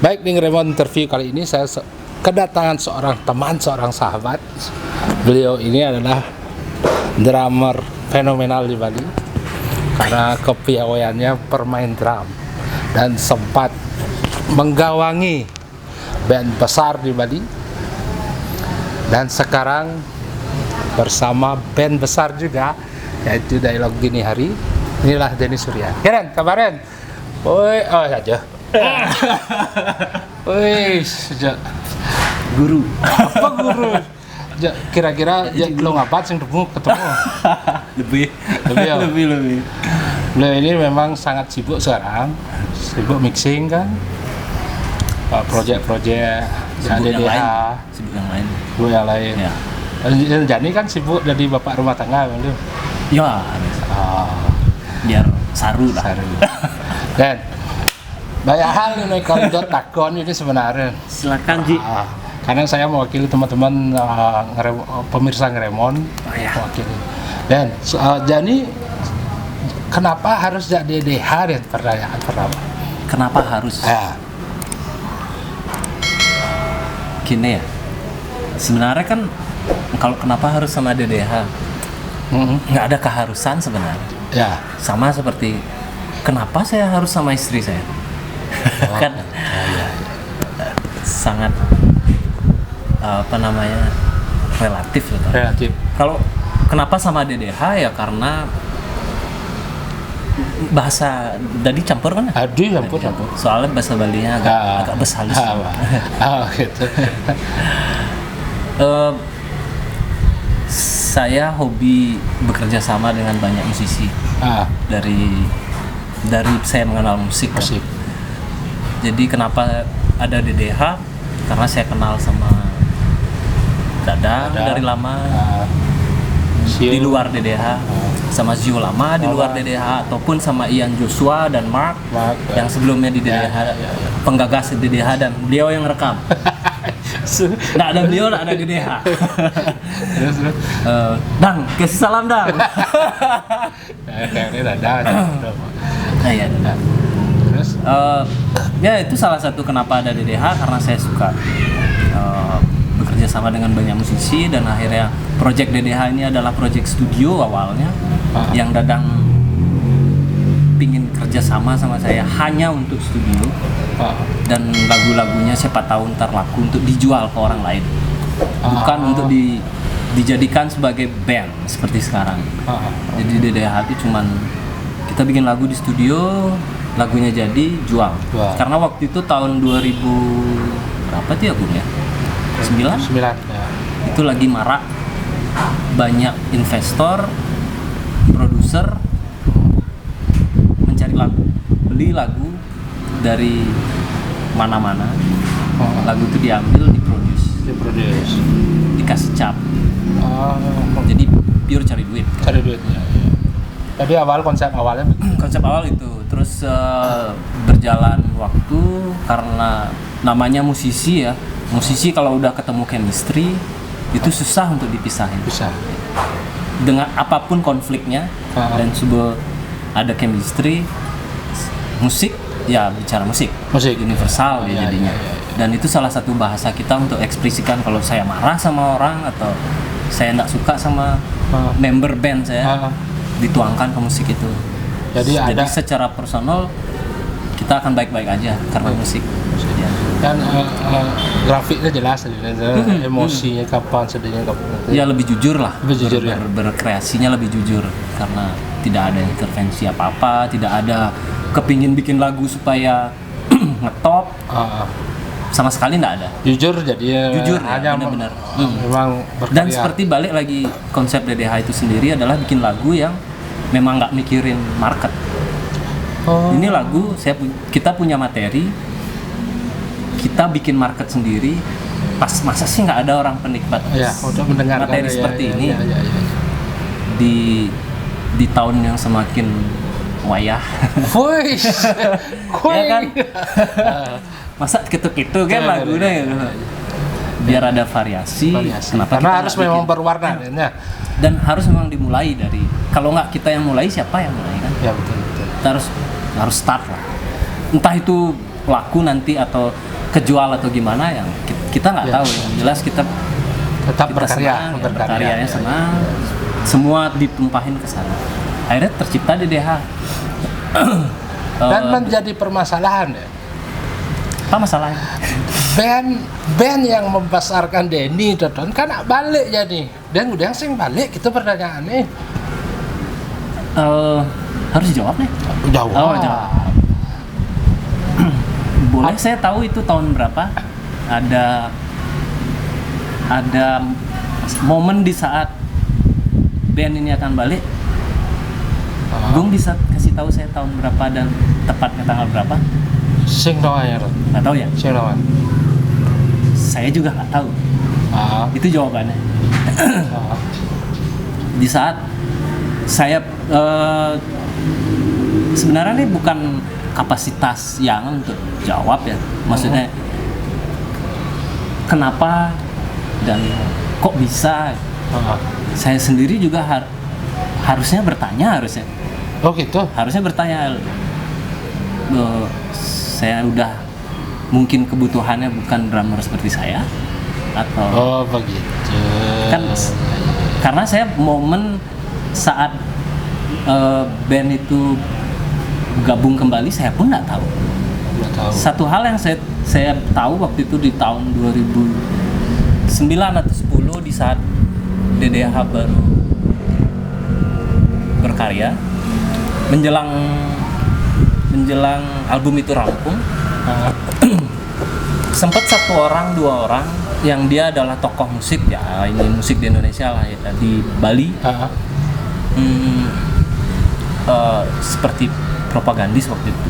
Baik, di Ngeremon interview kali ini saya kedatangan seorang teman, seorang sahabat. Beliau ini adalah drummer fenomenal di Bali karena kepiawaiannya bermain drum dan sempat menggawangi band besar di Bali, dan sekarang bersama band besar juga yaitu Dialog Dini Hari. Inilah Denny Surya. Keren, kabaran? Woi, oh aja. Woi, sejak guru. Apa guru? Kira-kira lo ngapain sih ketemu? lebih. Beliau ini memang sangat sibuk sekarang, sibuk mixing kan, project-project DDH, sibuk yang lain. Ya. Jani kan sibuk jadi bapak rumah tangga, beliau. Ya, biar saru lah. Dan banyak hal ini kalau takon ini sebenarnya. Silakan Ji. Karena saya mewakili teman-teman pemirsa Ngeremon, mewakili. Dan Jani, kenapa harus jadi DDH dan pertanyaan pertama? Kenapa harus? Gini ya. Sebenarnya kan kalau kenapa harus sama DDH? Nggak ada keharusan sebenarnya. Ya. Sama seperti kenapa saya harus sama istri saya? Kan sangat relatif. Kalau kenapa sama DDH ya karena bahasa tadi campur kan? Campur. Soalnya bahasa Balinya agak besalus. Gitu. Saya hobi bekerja sama dengan banyak musisi. Dari saya mengenal musik. Kan? Jadi kenapa ada DDH? Karena saya kenal sama Dadang dari lama di luar DDH, sama Zio lama di luar DDH, ataupun sama Ian Joshua dan Mark yang sebelumnya di DDH, penggagas DDH, dan beliau yang rekam. Nggak ada beliau, nggak ada DDH. Dang, kasih salam Dang. Ya itu salah satu kenapa ada DDH, karena saya suka bekerja sama dengan banyak musisi, dan akhirnya project DDH ini adalah project studio awalnya, yang Dadang pingin kerja sama saya hanya untuk studio, dan lagu-lagunya siapa tahu ntar laku untuk dijual ke orang lain, bukan untuk dijadikan sebagai band seperti sekarang. Jadi DDH itu cuman kita bikin lagu di studio, lagunya jadi jual. Karena waktu itu tahun 2000 berapa tuh ya Bung ya? 9 ya. Itu lagi marak, banyak investor, produser mencari lagu, beli lagu dari mana-mana. Lagu itu diambil, diproduce, dikasih cap. Jadi pure cari duit. Ya. Jadi konsep awal itu. Terus berjalan waktu, karena namanya musisi ya. Musisi kalau udah ketemu chemistry itu susah untuk dipisahin. Dengan apapun konfliknya, dan coba ada chemistry, musik ya bicara musik universal ya jadinya. Dan itu salah satu bahasa kita untuk ekspresikan kalau saya marah sama orang atau saya nggak suka sama member band saya, dituangkan ke musik itu. Jadi secara personal kita akan baik-baik aja karena musik. Dan grafiknya jelas, emosinya kapan, sedihnya kapan. Ya lebih jujur lah. Ya. Berkreasinya lebih jujur karena tidak ada intervensi apa-apa, tidak ada kepingin bikin lagu supaya ngetop. Sama sekali nggak ada. Jujur hanya benar. Memang berkarya. Dan seperti balik lagi konsep DDH itu sendiri adalah bikin lagu yang memang nggak mikirin market. Ini lagu kita punya materi, kita bikin market sendiri. Masa sih nggak ada orang penikmat untuk mendengarkan materi seperti ini. Di tahun yang semakin wayah. Ya kan? Masa gitu-gitu kan lagunya gitu. Biar ada variasi. Karena harus memang berwarna. Dan harus memang dimulai dari, kalau nggak kita yang mulai, siapa yang mulai kan? Ya betul. Kita harus start lah. Entah itu laku nanti atau kejual atau gimana yang kita nggak tahu. Yang jelas kita tetap kita berkarya, senang, ya, berkaryanya senang, semua ditumpahin ke sana. Akhirnya tercipta DDH. Dan menjadi permasalahan ya. Apa masalahnya? Band yang membesarkan Denny Dodon kan balik jadi. Dan udah sing balik itu pertanyaannya. Harus dijawab nih. Jawab. Oh, jawab. Boleh saya tahu itu tahun berapa? Ada momen di saat band ini akan balik. Gung bisa kasih tahu saya tahun berapa dan tepatnya tanggal berapa? Sing doang ya. Nggak tahu ya? Sing doang. Saya juga nggak tahu. Itu jawabannya. Di saat saya sebenarnya ini bukan kapasitas yang untuk jawab ya, maksudnya kenapa dan kok bisa. Saya sendiri juga harusnya bertanya harusnya. Oh gitu. Harusnya bertanya. Saya udah mungkin kebutuhannya bukan drummer seperti saya atau. Oh begitu. Kan karena saya momen saat band itu gabung kembali saya pun nggak tahu. Satu hal yang saya tahu waktu itu di tahun 2009 atau 10 di saat DDH baru berkarya menjelang album itu rampung. Sempat 1 orang 2 orang yang dia adalah tokoh musik ya, ini musik di Indonesia lah ya, di Bali. Seperti propagandis waktu itu.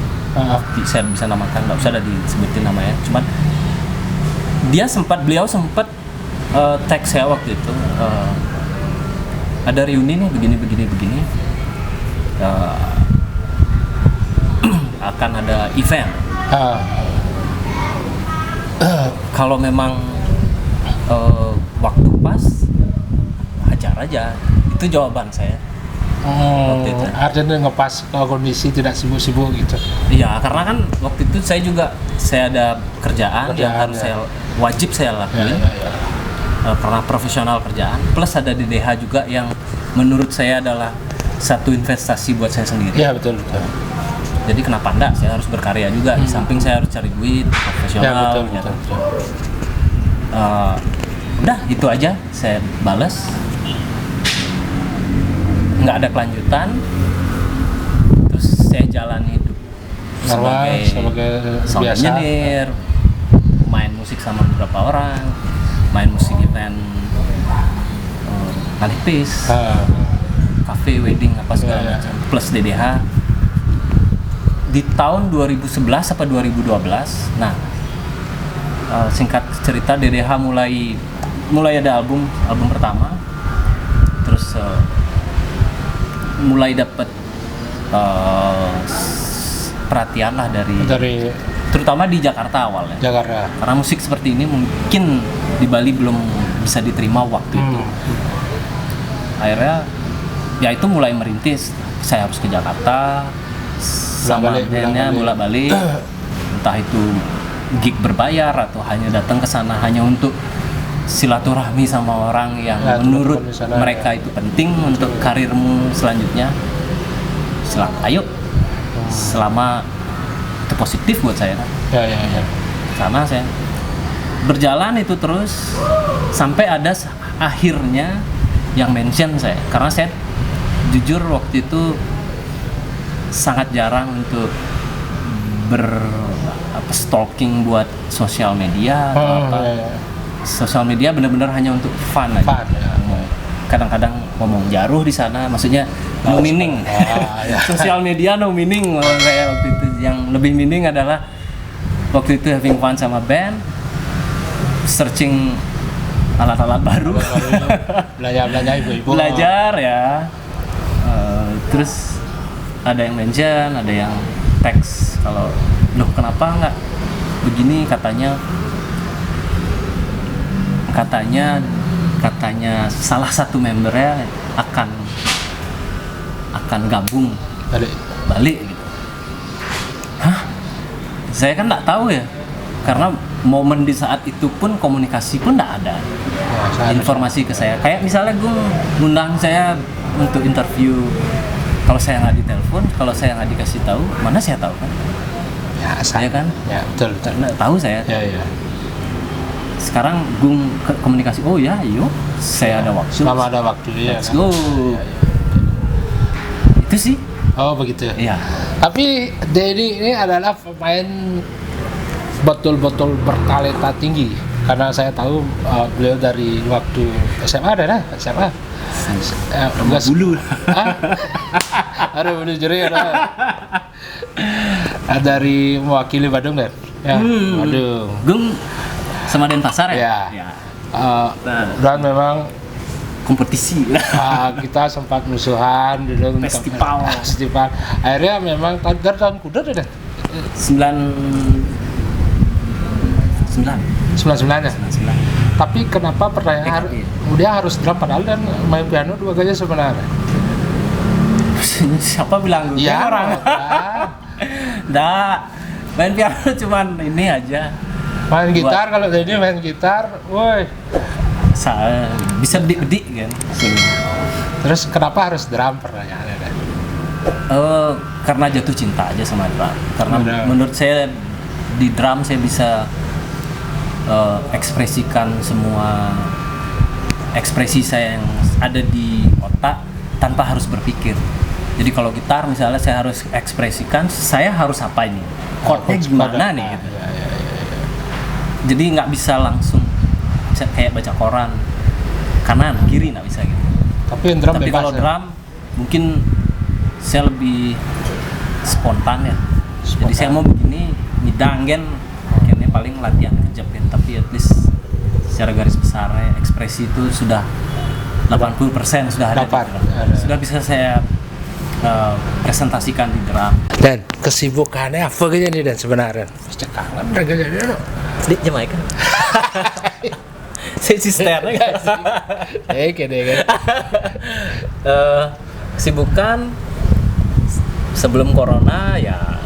Saya bisa namakan, nggak usah ada disebutin namanya. Cuman beliau sempat tag saya waktu itu. Ada reuni nih begini. Akan ada event. Kalau memang waktu pas, hajar aja. Itu jawaban saya. Artinya ngepas kondisi tidak sibuk-sibuk gitu. Iya, karena kan waktu itu saya ada kerjaan yang harus wajib saya lakuin. Pernah profesional kerjaan, plus ada DDH juga yang menurut saya adalah satu investasi buat saya sendiri. Iya betul. Jadi kenapa enggak? Saya harus berkarya juga. Di samping saya harus cari duit profesional. Betul. Udah itu aja saya balas. Nggak ada kelanjutan. Terus saya jalani hidup sebagai sound biasa. engineer, main musik sama beberapa orang, main musik event Alipis, cafe, wedding apa segala macam, plus DDH. Di tahun 2011 apa 2012, nah singkat cerita DDH mulai ada album pertama, terus mulai dapat perhatian lah dari terutama di Jakarta awalnya. Karena musik seperti ini mungkin di Bali belum bisa diterima waktu itu. Akhirnya ya itu mulai merintis. Saya harus ke Jakarta sama bandnya bolak-balik. Entah itu gig berbayar atau hanya datang ke sana hanya untuk silaturahmi sama orang yang menurut mereka itu penting untuk karirmu selanjutnya. Ayo, selama itu positif buat saya kan. Sama saya berjalan itu terus sampai ada akhirnya yang mention saya, karena saya jujur waktu itu sangat jarang untuk stalking buat sosial media atau apa. Sosial media benar-benar hanya untuk fun aja. Kadang-kadang ngomong jaruh di sana, maksudnya no meaning. Sosial media no meaning kayak waktu itu. Yang lebih meaning adalah waktu itu having fun sama band, searching alat-alat baru, belajar ibu-ibu, belajar ya. Terus ada yang mention, ada yang teks kalau loh kenapa nggak begini, katanya salah satu membernya akan gabung balik gitu. Hah? Saya kan nggak tahu ya. karena momen di saat itu pun komunikasi pun tidak ada informasi ke saya. Kayak misalnya gue ngundang saya untuk interview, kalau saya nggak ditelepon, kalau saya nggak dikasih tahu, mana saya tahu kan? Ya, saya kan? Ya, betul. Nggak tahu saya. Ya. Sekarang gue komunikasi, oh ya, yuk, saya ada waktu. Selama ada waktu, ya. Let's go. Ya. Itu sih. Oh begitu. Iya. Tapi Denny ini adalah pemain betul-betul bertalenta tinggi, karena saya tahu beliau dari waktu SMA ada SMA. Bulu. Ada bulu juri ada. Dari mewakili Badung kan? Ya, Badung. Gung sama Denpasar ya? Ya. Dan memang kompetisi. kita sempat musuhan dulu. Festival. Akhirnya memang tahun kuda deh. 99 ya. Tapi kenapa pertanyaan dia harus drum padahal dan main piano dua gaya sebenarnya? Siapa bilang gue ya, orang? Nggak, main piano cuman ini aja. Main gitar, kalau ini main gitar, woi. Bisa bedik kan. Terus kenapa harus drum pertanyaannya? Karena jatuh cinta aja sama drum. Karena menurut saya di drum saya bisa ekspresikan semua ekspresi saya yang ada di otak tanpa harus berpikir. Jadi kalau gitar misalnya saya harus ekspresikan, saya harus apa ini? Chordnya gimana nih? Gitu. Ya. Jadi nggak bisa langsung kayak baca koran kanan kiri, nggak bisa gitu. Tapi kalau drum mungkin saya lebih spontan ya. Jadi saya mau begini nyidangin, kayaknya paling latihan kejepin, tapi at least secara garis besar ekspresi itu sudah 80% sudah ada. Sudah bisa saya presentasikan di drum. Dan kesibukannya apa aja nih dan sebenarnya? Cekalan mereka jadi di Jamaika. Saya sisternya nggak sih? Kan. Kesibukan sebelum corona ya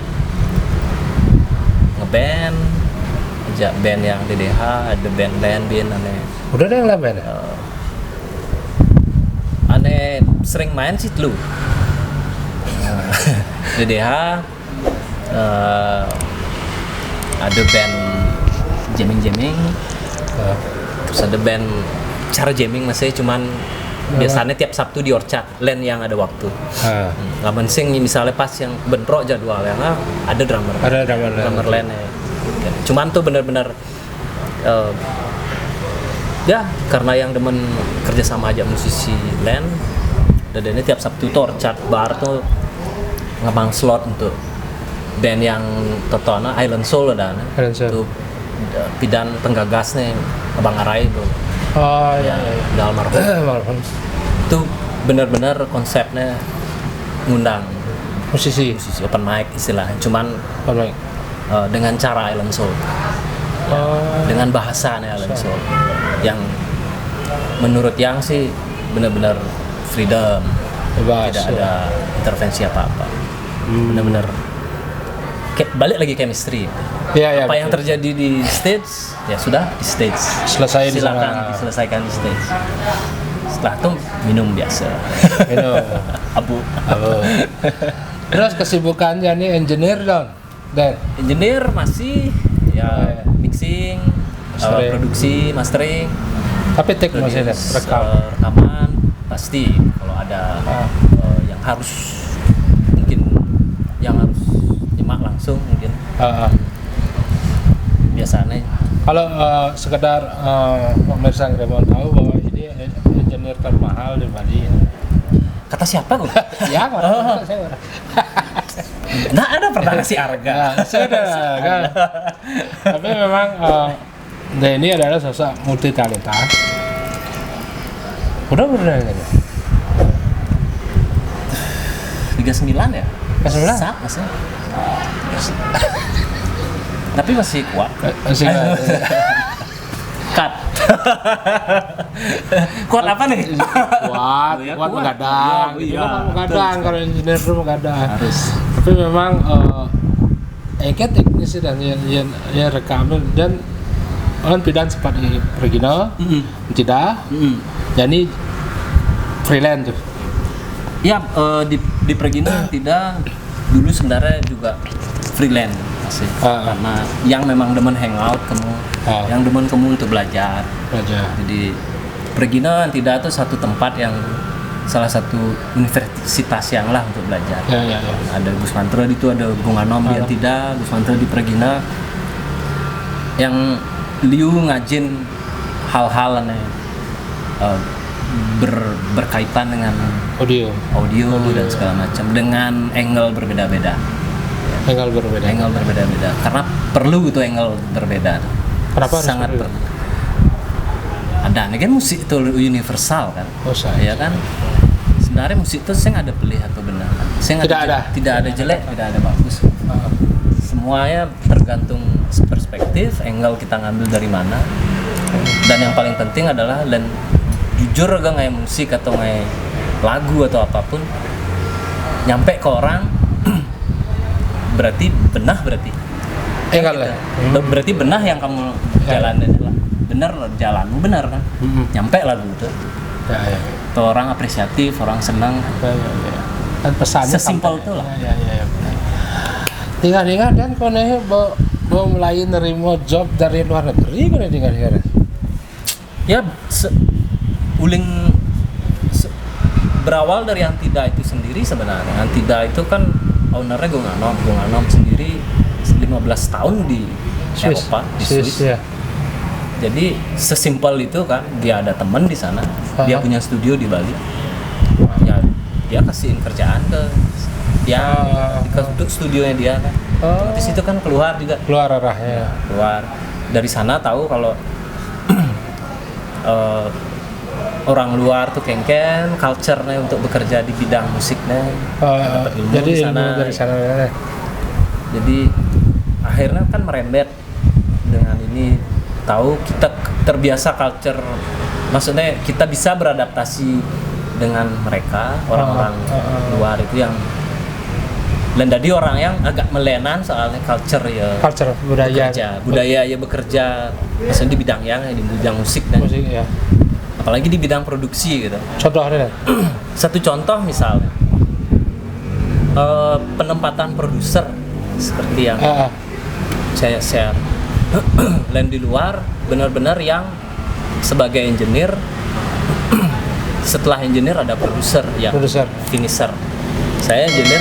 ngeband, ajak band yang DDH, ada band aneh. Udah ada yang lain band? Aneh sering main sih dulu. DDH, ada band jamming, terus ada band cara jamming masih cuman biasanya tiap Sabtu di Orchard Land yang ada waktu. Nggak mensing misalnya pas yang bentrok jadwal yang ada drummer landnya. Cuman tuh bener-bener ya karena yang demen kerja sama aja musisi land, dan ini tiap Sabtu tuh Orchard Bar tuh ngabang slot untuk band yang totona Island Soul dan itu pidan penggagasnya Abang Arai itu. Oh iya. Almarhum. Itu benar-benar konsepnya ngundang musisi open mic istilahnya, cuman dengan cara Island Soul. Dengan bahasanya Island Soul yang menurut yang sih benar-benar freedom, tidak ada intervensi apa-apa. Benar-benar balik lagi chemistry. Apa yang terjadi di stage ya sudah di stage. Silakan diselesaikan di stage. Setelah itu minum biasa. Minum abu. Terus kesibukannya nih engineer dong. Engineer masih ya mixing, produksi, mastering. Tapi take masih ada rekaman pasti kalau ada yang harus nyimak langsung mungkin. Biasanya kalau sekedar pemirsa yang mau tahu bahwa ini engineer termahal di Bali. Kata siapa gue? Ya, saya. Nggak ada pernah ngasih harga. Sudah kan. Tapi memang Denny adalah sosok multi talenta. Udah ini. 39 ya? 39? Masih. Tapi masih kuat. Cut. Kuat apa nih? Kuat begadang. Begadang kalau engineer itu begadang. Harus. Tapi memang engke teknis dan ya rekaman dan on pidan sempat di Regina tidak jadi freelance tuh Ya di Pregina tidak dulu sebenarnya juga freelance sih karena yang memang demen hangout kamu yang demen kamu untuk belajar. Jadi Pregina tidak itu satu tempat yang salah satu universitas yang lah untuk belajar. Ada Gus Mantra itu, ada Bung Anom dia tidak, Gus Mantra di Pregina yang liu ngajin hal-hal nih berkaitan dengan audio dan segala macam dengan angle berbeda-beda. Angle berbeda-beda karena perlu itu angle berbeda. Kenapa sangat perlu? Ada nih kan musik itu universal kan. Ya kan? Sebenarnya musik itu saya nggak ada pilih atau benar kan? Tidak ada jelek, tidak ada bagus. Semuanya tergantung perspektif, angle kita ngambil dari mana. Dan yang paling penting adalah dan jujur agak ngayak musik atau ngayak lagu atau apapun nyampe ke orang berarti berarti benah yang kamu jalanin lah benar jalanmu benar kan nyampe lagu itu atau orang apresiatif orang senang dan pesannya sesimpel itu lah tinggal dan konehe mau mulai nerima job dari luar negeri kan tinggal ya berawal dari Antida itu sendiri sebenarnya. Antida itu kan ownernya Gung Anom sendiri 15 tahun di Eropa, di Swiss. Ya. Jadi sesimpel itu kan, dia ada teman di sana, dia punya studio di Bali. Ya, dia kasihin kerjaan ke studionya dia kan. Di situ kan keluar arahnya. Keluar dari sana tahu kalau orang luar tuh kengken culture-nya untuk bekerja di bidang musiknya jadi ilmu dari sana jadi akhirnya kan merembet dengan ini tahu kita terbiasa culture maksudnya kita bisa beradaptasi dengan mereka orang-orang luar itu yang dan tadi orang yang agak melenan soalnya culture budaya ya bekerja misalnya di bidang musik dan musik ya apalagi di bidang produksi gitu. Contohnya? Satu contoh misalnya penempatan produser seperti yang saya share. Lain di luar benar-benar yang sebagai engineer setelah engineer ada produser yang finisher. Saya engineer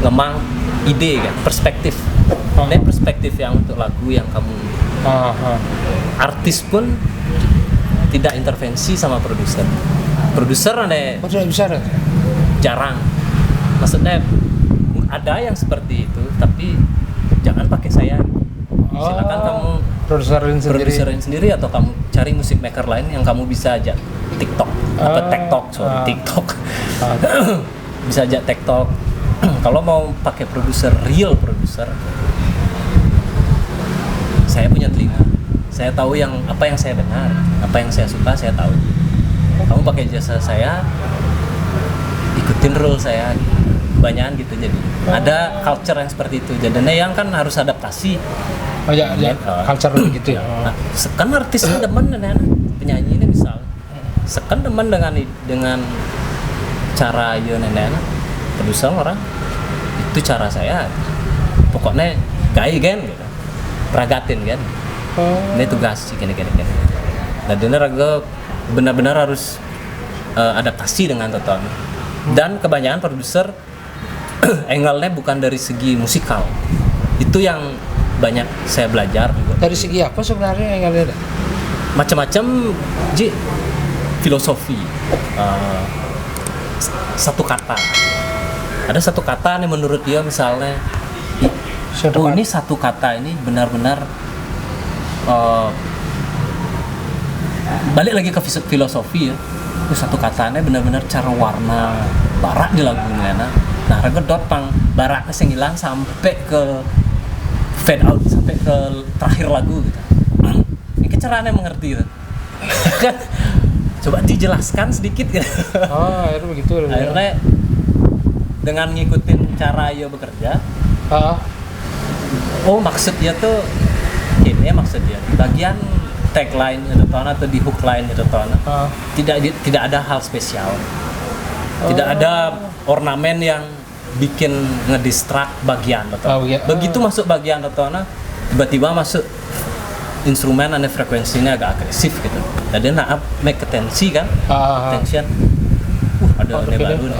ngemang ide kan, perspektif. Ini perspektif yang untuk lagu yang kamu artis pun tidak intervensi sama produser. Produser jarang. Maksudnya ada yang seperti itu, tapi jangan pakai saya. Silakan kamu produserin sendiri atau kamu cari musik maker lain yang kamu bisa ajak TikTok. Bisa ajak TikTok. Kalau mau pakai real produser, saya punya telinga. Saya tahu apa yang saya dengar, apa yang saya suka, saya tahu. Kamu pakai jasa saya, ikutin rule saya, kebanyakan gitu jadi. Ada culture yang seperti itu. Jadinya yang kan harus adaptasi. Culture begitu ya. Nah, kan artis demen dengan penyanyi ini misalnya. Sekan demen dengan cara nenek produser orang itu cara saya. Pokoknya gaya kan gitu. Peragatin kan. Ini tugas sih gini. Nah, benar-benar harus adaptasi dengan total. Dan kebanyakan produser angle-nya bukan dari segi musikal. Itu yang banyak saya belajar juga. Dari segi apa sebenarnya angle-nya? Macam-macam filosofi. Satu kata. Ada satu kata nih menurut dia misalnya ini satu kata ini benar-benar balik lagi ke filosofi ya. Itu satu katanya benar-benar cara warna barak di lagunya. Nah, regedot pang baraknya sing hilang sampai ke fade out sampai ke terakhir lagu gitu. Ini caranya mengerti gitu. Kan coba dijelaskan sedikit gitu. Akhirnya begitu. Akhirnya dengan ngikutin cara ia bekerja, Oh maksudnya tuh ini maksudnya di bagian tagline itu atau di hook line itu tidak ada hal spesial, tidak ada ornamen yang bikin ngedistract bagian begitu masuk bagian tiba-tiba masuk instrumen aneh frekuensinya agak agresif gitu, jadi make tensi kan, tension, ada aneh baru nih.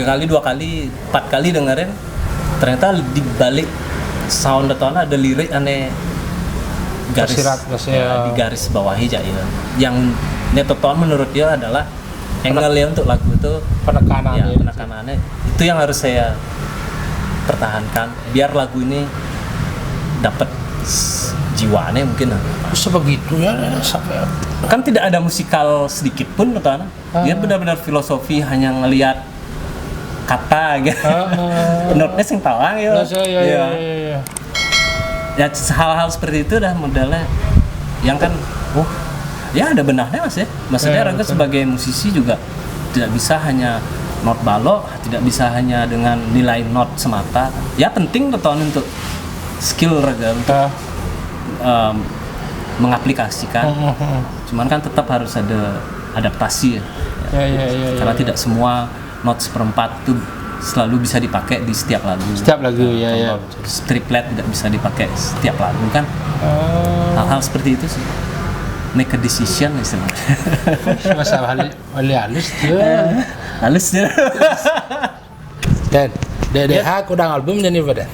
3 kali 2 kali 4 kali dengerin, ternyata di balik sound ada lirik aneh garis di garis bawahi aja ya. Yang netoton menurut dia adalah angle-nya untuk lagu itu penekanannya itu yang harus saya pertahankan biar lagu ini dapat jiwanya mungkin. Sebegitunya sampai kan tidak ada musikal sedikit pun Totoana. Dia benar-benar filosofi, hanya ngelihat kata gitu. Notnya sing tawang ya. Ya hal-hal seperti itu dah modalnya yang kan ya ada benarnya Mas ya. Maksudnya Rangga sebagai musisi juga tidak bisa hanya not balok, tidak bisa hanya dengan nilai not semata. Ya penting Totoana untuk skill Rangga untuk mengaplikasikan. Cuman kan tetap harus ada adaptasi ya. Karena tidak semua not seperempat itu selalu bisa dipakai di setiap lagu. Triplet tidak bisa dipakai setiap lagu kan. Hal-hal seperti itu sih. Make a decision istilahnya. Masalah halus dia. Halus dia. Dan DDH kudang album jadi pada.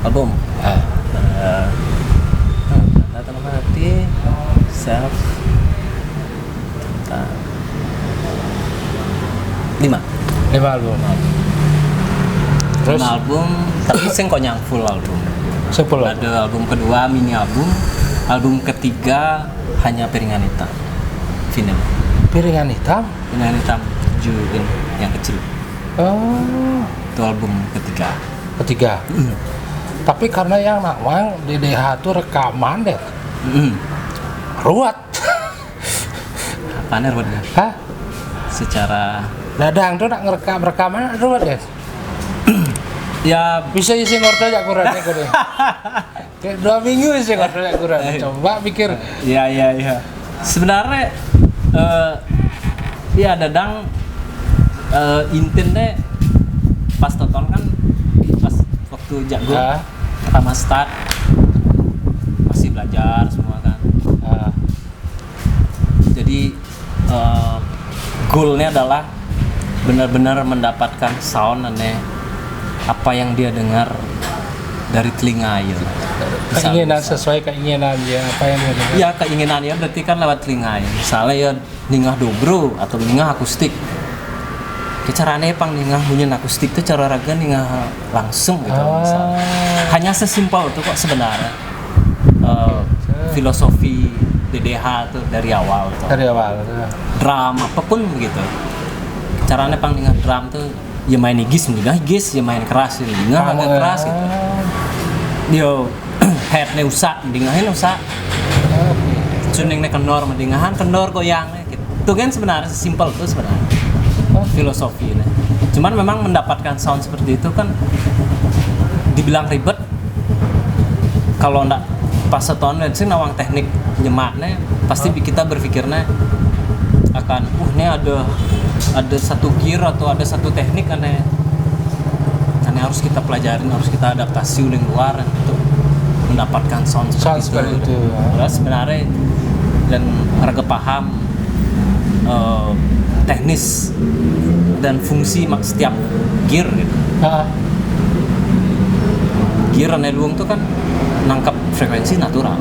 Album. Dalam hati self 5 album. Terus 5 album, tapi sing kok nyang full album. Ada album kedua mini album ketiga hanya piringan hitam. Vinyl. Piringan hitam 7 in yang kecil. Itu album ketiga. Tapi karena yang namanya DDH itu rekaman deh. Ruwet. Apaan ruwetnya? Secara Dadang tuh nak rekaman ruwet deh. Ya bisa isi ngordo ya kurang deh. Kayak 2 minggu isi ngordo ya kurang. Coba pikir. Iya. Sebenarnya ya Dadang intinya pas tonton kan pas waktu jago pertama start masih belajar semua kan. Jadi goalnya adalah benar-benar mendapatkan sound aneh apa yang dia dengar dari telinga ya. Keinginan sesuai keinginan dia apa yang dia dengar. Ya keinginannya berarti kan lewat telinga ya. Misalnya ya ningah dobro atau ningah akustik. Caranya pang ningah bunyi akustik itu cara Raga ningah langsung gitu misalnya. Hanya sesimpel itu kok sebenarnya. Filosofi DDH tuh dari awal tuh. Drum apapun begitu. Caranya pang ningah drum tuh ya main higis, ya main keras, ningah agak keras gitu. Dia headnya usah, dingahin usah. Tuningnya kendor goyangnya gitu. Itu kan sebenarnya sesimpel itu sebenarnya. Filosofi ini. Cuman memang mendapatkan sound seperti itu kan dibilang ribet. Kalau ndak pas seton sih nawang teknik nyemaknya pasti kita berpikirnya akan ini ada satu gear atau ada satu teknik aneh harus kita pelajarin, harus kita adaptasi uling luar untuk mendapatkan sound seperti itu. Sebenarnya dan Raga paham teknis dan fungsi setiap gear gitu. Gear aneh luang tuh kan nangkap frekuensi natural.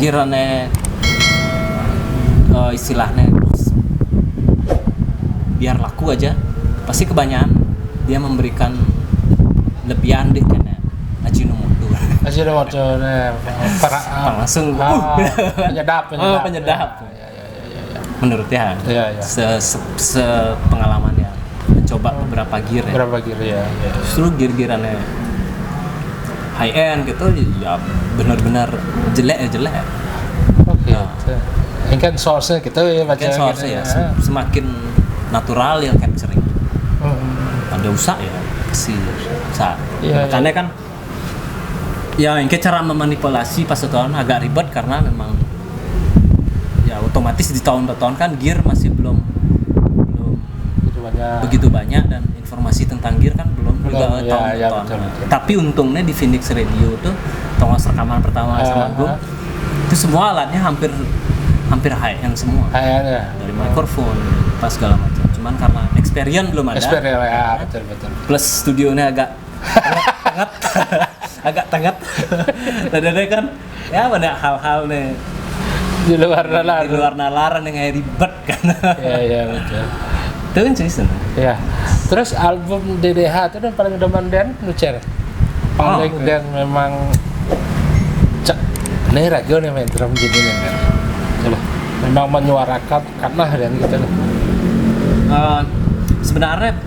Gear aneh istilahnya biar laku aja pasti kebanyakan dia memberikan lebihan deh kan Ajinomoto langsung penyedap menurut ya. Pengalaman yang mencoba beberapa gear ya. Justru gear-gearannya high end gitu ya benar-benar jelek. Ini kan source-nya gitu ya baca source ya. Semakin natural yang capturing. udah usah ya kasih usah. Iya, Makanya kan ya yang cara memanipulasi pas tahun agak ribet karena memang ya otomatis di tahun-tahun kan gear masih belum begitu banyak dan informasi tentang gear kan belum juga tahun-tahun. Betul. Tapi untungnya di Phoenix Radio tuh tongos rekaman pertama sama gue itu semua alatnya hampir high end semua. Dari mikrofon pas segala macam. Cuman karena experience belum ada. Ya, betul. Plus studionya agak tengah agak tengah. Tadi kan ya banyak hal-hal nih di luar nalar yang ribet kan. Iya betul. Itu kan Jason. Ya. Terus album DDH itu yang paling demen dan Nucer. Paling dan memang cek nih radio nih main drum gini nih kan. Memang menyuarakan karena dan gitu. Sebenarnya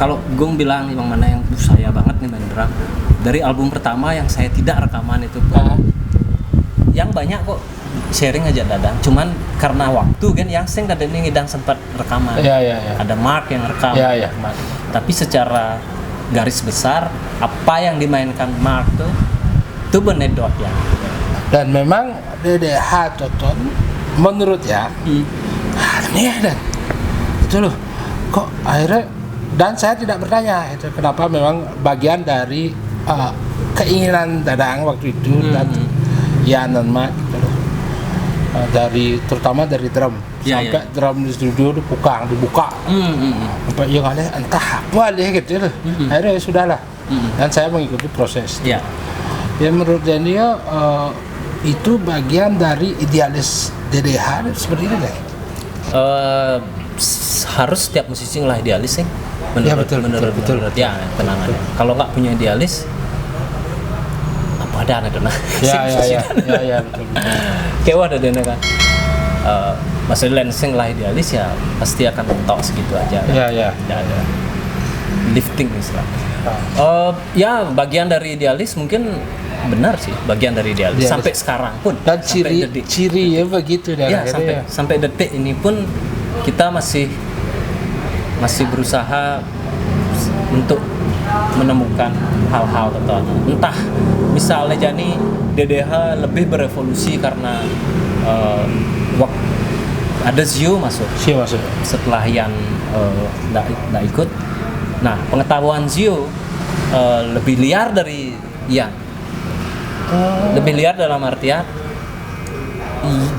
kalau Gong bilang yang mana yang saya banget nih main drum dari album pertama yang saya tidak rekaman itu pun yang banyak kok sharing aja Dadang, cuman karena waktu kan yang sing tadi ini ngidang sempat rekaman. Iya. Ada Mark yang rekam. Iya, Mark. Tapi secara garis besar apa yang dimainkan Mark tuh benedot ya. Dan memang DDH Toton menurut ya aneh dan itu loh kok akhirnya dan saya tidak bertanya itu kenapa memang bagian dari keinginan Dadang waktu itu dan Yan dan Mark gitu loh. Dari terutama dari drum sampai drum di studio dibuka sampai yang ada entah apa deh gitu loh. Akhirnya ya sudahlah dan saya mengikuti proses ya menurut Daniel itu bagian dari idealis DDH seperti itu deh. Harus setiap musisi lah idealis sih menurut ya tenangannya. Kalau nggak punya idealis apa ada anak ya betul. Kewa ada dana kan. Maksudnya lensing lah idealis ya pasti akan mentok segitu aja. Ya. Tidak ada lifting istilah. Ya bagian dari idealis mungkin benar sih bagian dari idealis sampai sekarang pun. Dan ciri ya begitu ya sampai detik ini pun kita masih berusaha untuk menemukan hal-hal tertentu. Entah misalnya Jani DDH lebih berevolusi karena ada Zio masuk. Setelah Yan nggak ikut. Nah pengetahuan Zio lebih liar dari Yan. Lebih liar dalam artian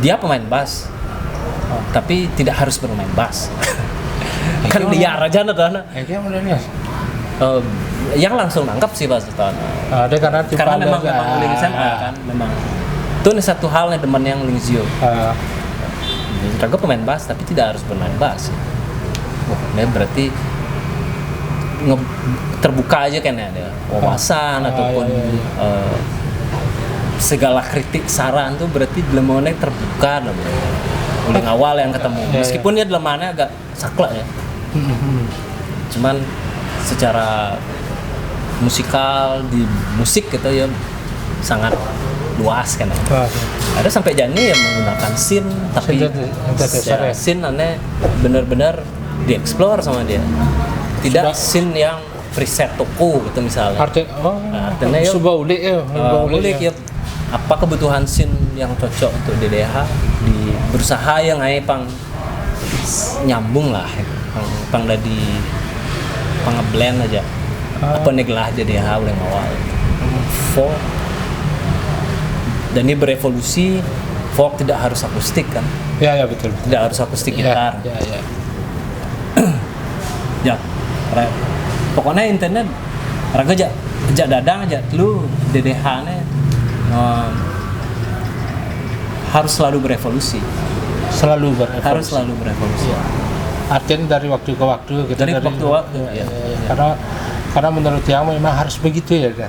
dia pemain bass, tapi tidak harus bermain bass. Kan liar aja nana. Yang langsung nangkap sih bass itu. Karena memang Ling SMA kan memang. Itu nih satu hal nih teman yang Ling Zio. Raga pemain bass tapi tidak harus bermain bass. Ini berarti terbuka aja kan ya ada wawasan ataupun segala kritik saran tuh berarti delemonnya terbuka lah uling awal yang ketemu meskipun dia delemannya agak saklek ya cuman secara musikal di musik gitu ya sangat luas kan ada sampai Jani yang menggunakan scene tapi scene aneh benar-benar dieksplor sama dia tidak scene yang preset toko gitu misalnya artinya ya ulik ya apa kebutuhan scene yang cocok untuk DDH di berusaha yang pang nyambung lah pang dari pang ngeblend aja apa neglah DDH oleh awal folk dan ini berevolusi folk tidak harus akustik kan betul tidak harus akustik gitar pokoknya internet raga aja Dadang aja lu DDH nya harus selalu berevolusi. Harus selalu berevolusi. Artinya dari waktu ke waktu gitu. Dari waktu ke waktu. Ya. Karena menurut Tiang memang harus begitu ya kan.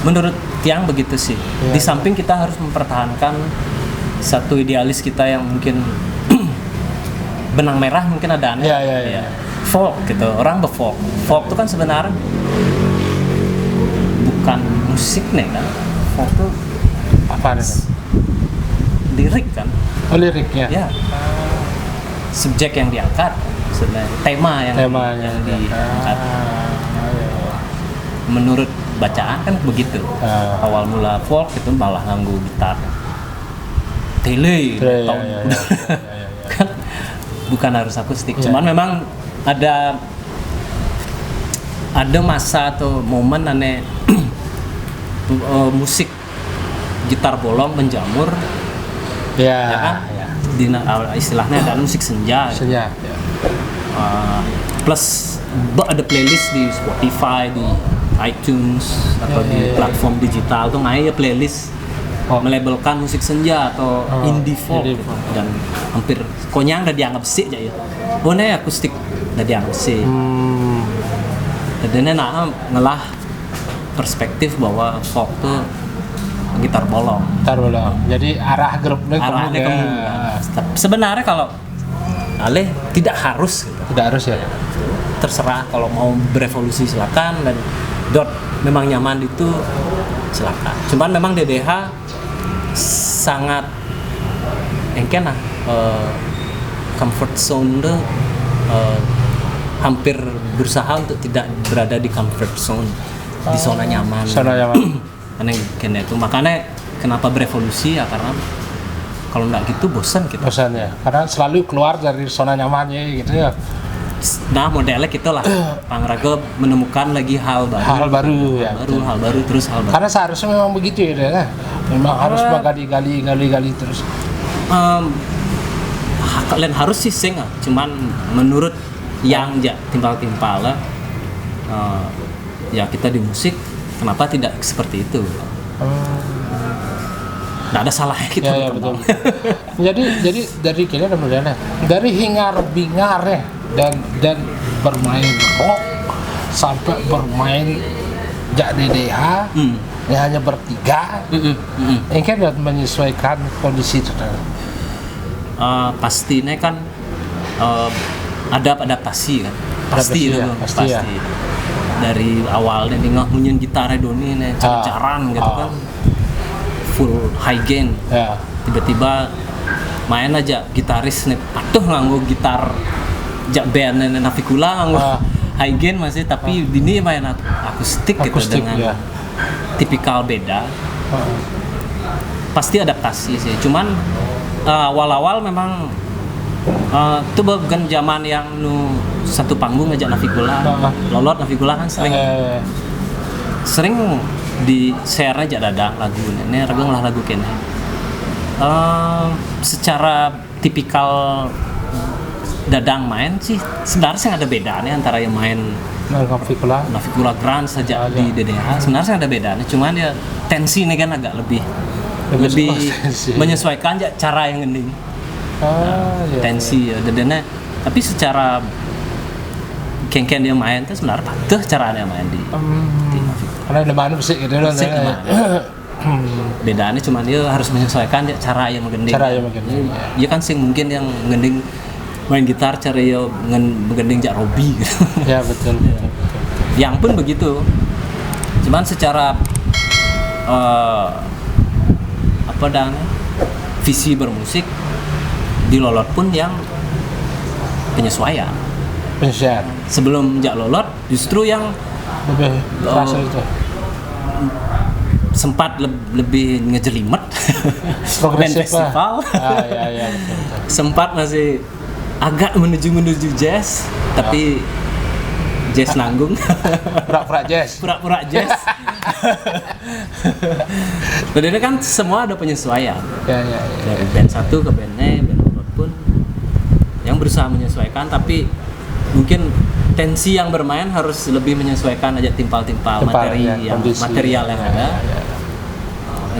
Menurut Tiang begitu sih. Di samping kita harus mempertahankan satu idealis kita yang mungkin benang merah mungkin ada aneh. Ya. Folk gitu. Orang berfolk. Folk itu kan sebenarnya bukan musik nih kan. Folk itu apa nih? Lirik kan? Liriknya. Ya. Subjek yang diangkat, sebenarnya tema yang diangkat. menurut bacaan kan begitu. Awal mula folk itu malah nganggo gitar tele tahun kan bukan harus akustik. Cuman memang ada masa atau momen aneh musik gitar bolong menjamur ya kan istilahnya ada musik senja plus ada playlist di Spotify, di iTunes atau di platform digital tuh ya playlist melabelkan musik senja atau indie folk gitu. Dan hampir konyang udah dianggap sih aja ya akustik udah dianggap sih dan ngelah perspektif bahwa folk tuh gitar bolong. Jadi arahnya kemungkinan. Sebenarnya kalau Ale tidak harus gitu. Tidak harus ya. Terserah kalau mau berevolusi silakan dan memang nyaman itu silakan. Cuman memang DDH sangat comfort zone tuh hampir berusaha untuk tidak berada di comfort zone, di zona nyaman. Karena itu makanya kenapa berevolusi ya karena kalau nggak gitu bosan kita. Bosan ya, karena selalu keluar dari zona nyamannya gitu ya. Nah modelnya gitulah, Pangrago menemukan lagi hal baru. Hal baru. Karena seharusnya memang begitu ya, memang harus menggali terus. Kalian harus sih sing, cuman menurut yang timpal-timpal lah, ya kita di musik kenapa tidak seperti itu? Nggak ada salahnya kita berkembang. jadi dari kini ada modalnya dari hingar-bingar ya dan bermain rock sampai bermain DDH yang hanya bertiga. Ini kan menyesuaikan kondisi itu. Pastinya kan ada adaptasi kan. Pasti. Ya. Dari awalnya nih ngunyin gitar doni nih caran gitu kan full high gain tiba-tiba main aja gitaris nih patuh nganggo gitar band Navikula nganggo high gain masih tapi ini main akustik gitu dengan tipikal beda pasti adaptasi sih cuman awal-awal memang itu bukan zaman yang satu panggung aja Navikula lolot Navikula kan sering di share aja dadang lagu ini lah lagu kene secara tipikal dadang main sih sebenarnya ada bedanya antara yang main Navikula Grand saja di DDH sebenarnya ada bedanya cuman ya tensi ini kan agak lebih menyesuaikan aja cara yang ngending tensi ya dadanya tapi secara ken dia main tuh sebenarnya patuh caranya main di Navikula karena depan musik gitu kan bedanya cuman dia harus menyesuaikan ya, cara yang menggending ya kan sing mungkin yang ngending main gitar cara ya menggending jak Robi gitu ya betul. Yang pun begitu cuman secara visi bermusik di Lolot pun yang penyesuaian sebelum jak Lolot justru yang lebih terasa itu sempat lebih ngejelimet band festival betul. Sempat masih agak menuju jazz tapi jazz nanggung pura-pura jazz Padahal kan semua ada penyesuaian dari band satu ke bandnya band Lolot pun yang berusaha menyesuaikan tapi mungkin tensi yang bermain harus lebih menyesuaikan aja timpal-timpal material yang ada.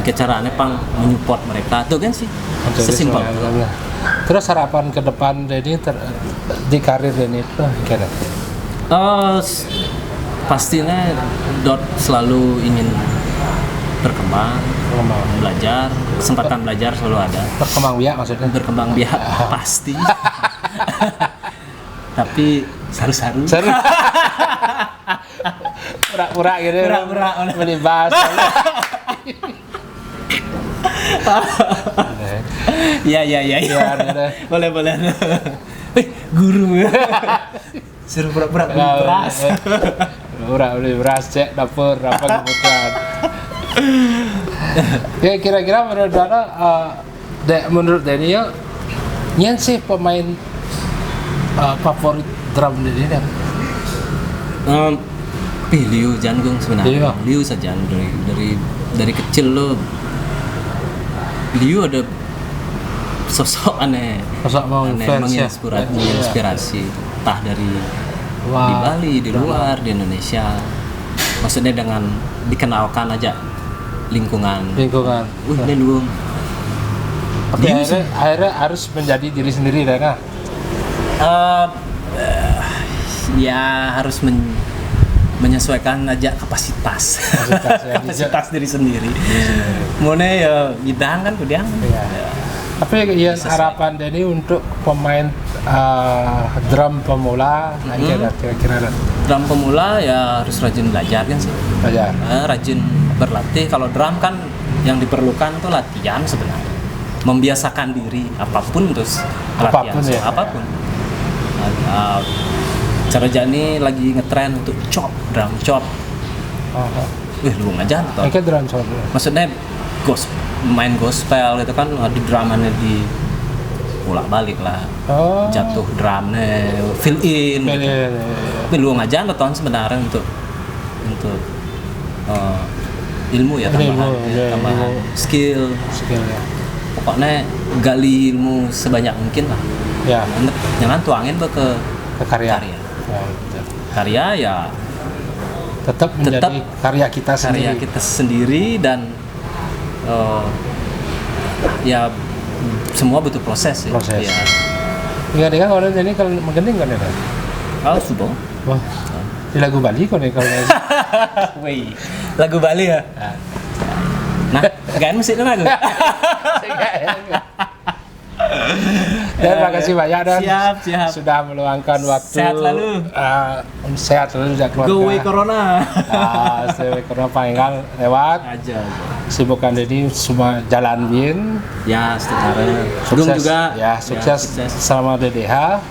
Caranya pang menyupport mereka tuh kan sih sesimpel. Terus harapan ke depan Denny di karir Denny itu gimana? Pastinya selalu ingin berkembang, belajar, kesempatan belajar selalu ada. Berkembang biak maksudnya? Berkembang biak pasti. Tapi saru-saru. Pura-pura gitu. Pura-pura melibas. Ya. Boleh. Guru. Suruh pura-pura keras. Ora beli beras cek dapur apa kebutuhan. Ya kira-kira menurut Dana, menurut Daniel, nyen sih pemain favorit drum dari ini? Liu Jianggung sebenarnya. Liu saja dari kecil lo. Liu ada sosok aneh. Sosok menginspirasi. Entah dari di Bali, di luar, di Indonesia. Maksudnya dengan dikenalkan aja lingkungan. Ini lu. Tapi akhirnya harus menjadi diri sendiri, kan? Ya harus menyesuaikan aja kapasitas diri sendiri. Mone ya bidang kan kudiang. Tapi ya harapan Denny untuk pemain drum pemula, kira-kira drum pemula ya harus rajin belajar kan sih. Rajin berlatih. Kalau drum kan yang diperlukan tuh latihan sebenarnya. Membiasakan diri apapun terus latihan apapun. Cara Jani lagi ngetren untuk drum chop. Lu ngajar atau? Kayak drum chop. Maksudnya main gospel gitu kan, di drumannya di bolak balik lah. Jatuh drumnya, fill in. Tapi lu ngajar atau sebenarnya untuk ilmu ya, tambahan skill ya. Pokoknya gali ilmu sebanyak mungkin lah. Ya. Jangan tuangin ke karya. Karya ya tetap menjadi karya kita sendiri dan ya semua butuh proses. Ya. Ingat kalau jadi kalau menggending kan ya? Sudah. Wah. Di lagu Bali kalau Wih, lagu Bali ya. Nah, gaen musik lagu. Terima kasih banyak Dan. Siap. Sudah meluangkan waktu. Sehat selalu. Sehat selalu dan keluarga. Go away corona. Go away corona panggal lewat. Aja. Sibukan ini semua jalan bin. Ya, secara. Sukses juga. Ya, sukses selama DDH.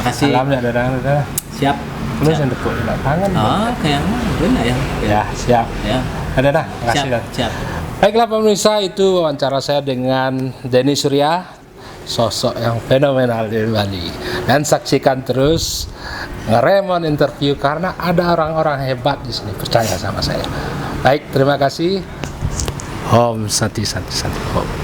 Makasih. Salam ya Dada. Siap. Terus yang dekuk tangan. Kayak mana ya? Ya, siap. Ya. Ada makasih Dan. Siap. Baiklah pemirsa, itu wawancara saya dengan Denny Surya, sosok yang fenomenal di Bali. Dan saksikan terus Ngeremon interview karena ada orang-orang hebat di sini, percaya sama saya. Baik, terima kasih. Om Santi Om.